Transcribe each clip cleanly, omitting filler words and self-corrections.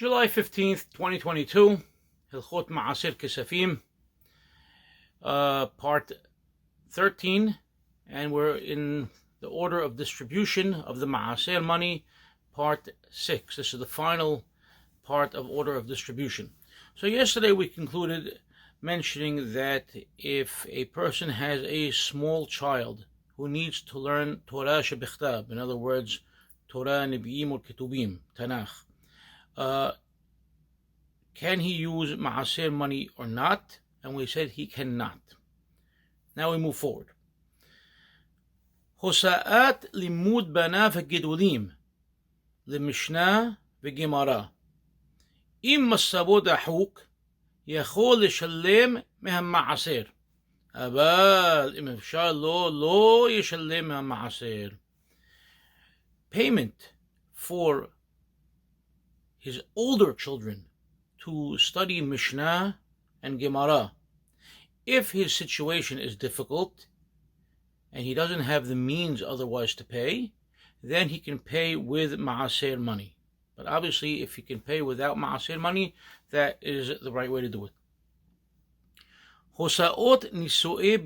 July 15th, 2022, Hilchot Ma'aser Kesafim, part 13, and we're in the order of distribution of the Ma'aser money, part 6. This is the final part of order of distribution. So yesterday we concluded mentioning that if a person has a small child who needs to learn Torah shebichtab, in other words, Torah, Nebi'im, or Ketubim, Tanakh, can he use Ma'aser money or not? And we said he cannot. Now we move forward. Hosa'at limud banav hagedolim lemishnah v'gemara. Im masabo dahuk יכול לשלם מהמעשר. אבל אם אפשר לא ישלם מהמעשר. Payment for his older children to study Mishnah and Gemara. If his situation is difficult and he doesn't have the means otherwise to pay, then he can pay with Ma'aser money. But obviously, if he can pay without Ma'aser money, that is the right way to do it. הוצאות נישואי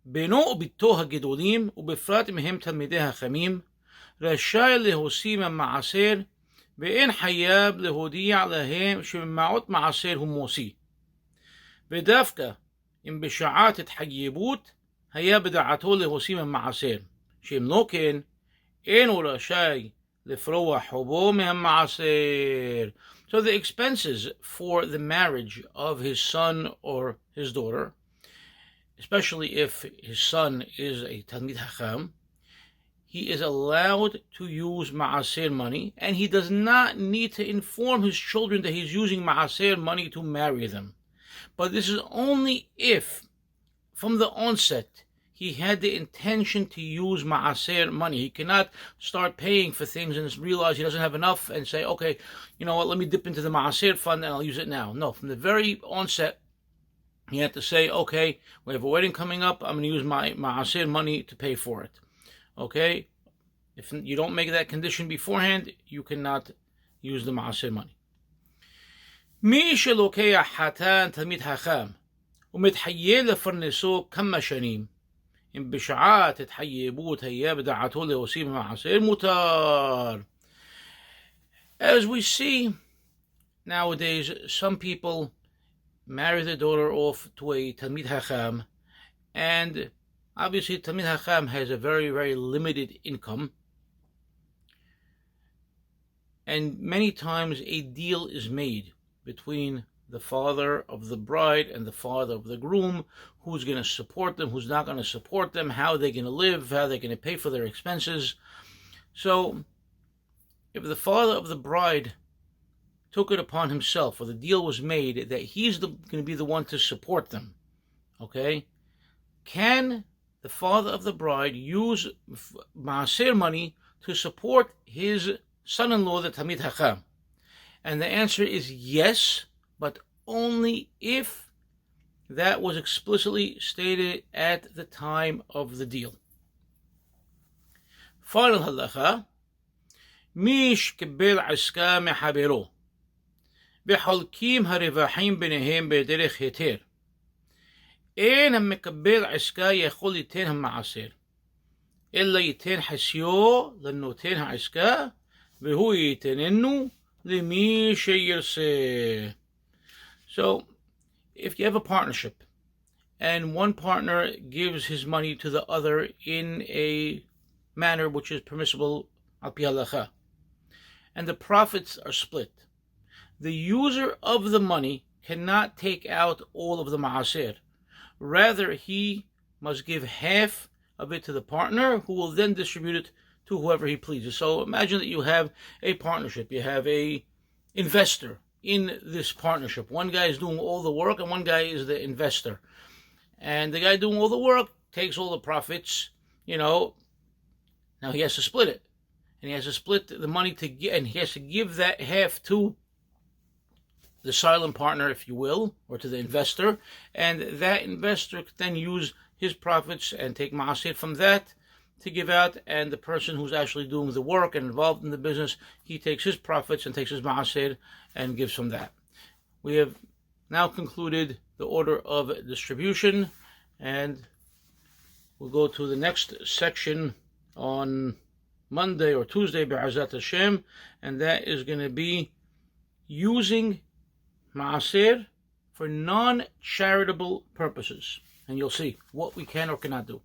בנו וביתו הגדולים, ובפרט מהם תלמידי החכמים, רשאי להוציא מהמעשר, ואין חייב להודיע להם שממעות מעשר הוא מוציא. ודווקא אם בשעת התחייבות היה בדעתו להוציא מהמעשר, שאם לא כן, אין הוא רשאי לפרוע חובו מהמעשר. So the expenses for the marriage of his son or his daughter, especially if his son is a Talmid Hacham, he is allowed to use Ma'aser money, and he does not need to inform his children that he's using Ma'aser money to marry them. But this is only if, from the onset, he had the intention to use Ma'aser money. He cannot start paying for things and realize he doesn't have enough and say, okay, you know what, let me dip into the Ma'aser fund and I'll use it now. No, from the very onset, he had to say, okay, we have a wedding coming up, I'm going to use my Ma'aser money to pay for it. Okay? If you don't make that condition beforehand, you cannot use the Ma'aser money. מי שלוקח חתן תלמיד חכם ומתחייב לפרנסו כמה שנים, אם בשעת התחייבות היה בדעתו להוסיף מעשר מותר. As we see nowadays, some people marry their daughter off to a Talmid Hacham, and obviously Talmid Hacham has a very, very limited income, and many times a deal is made between the father of the bride and the father of the groom, who's going to support them, who's not going to support them, how they're going to live, how they're going to pay for their expenses. So if the father of the bride took it upon himself, or the deal was made that he's going to be the one to support them, okay, can the father of the bride use Ma'aser money to support his son-in-law, the Talmid Hacham? And the answer is yes, but only if that was explicitly stated at the time of the deal. Final halacha, מי שקיבל עסקה מחברו וחולקים הרווחים ביניהם בדרך היתר, אין המקבל עסקה יכול ליתן המעשר, אלא ייתן חציו לנותן העסקה, והוא ייתננו למי שירצה. So, if you have a partnership, and one partner gives his money to the other in a manner which is permissible al pi halacha, and the profits are split, the user of the money cannot take out all of the ma'aser. Rather, he must give half of it to the partner, who will then distribute it to whoever he pleases. So imagine that you have a partnership, you have a investor in this partnership. One guy is doing all the work and one guy is the investor. And the guy doing all the work takes all the profits, now he has to split it. And he has to split the money and he has to give that half to the silent partner, if you will, or to the investor. And that investor can then use his profits and take ma'aser from that to give out, and the person who's actually doing the work and involved in the business, he takes his profits and takes his maaser and gives from that. We have now concluded the order of distribution, and we'll go to the next section on Monday or Tuesday, Be'ezrat Hashem, and that is going to be using maaser for non-charitable purposes. And you'll see what we can or cannot do.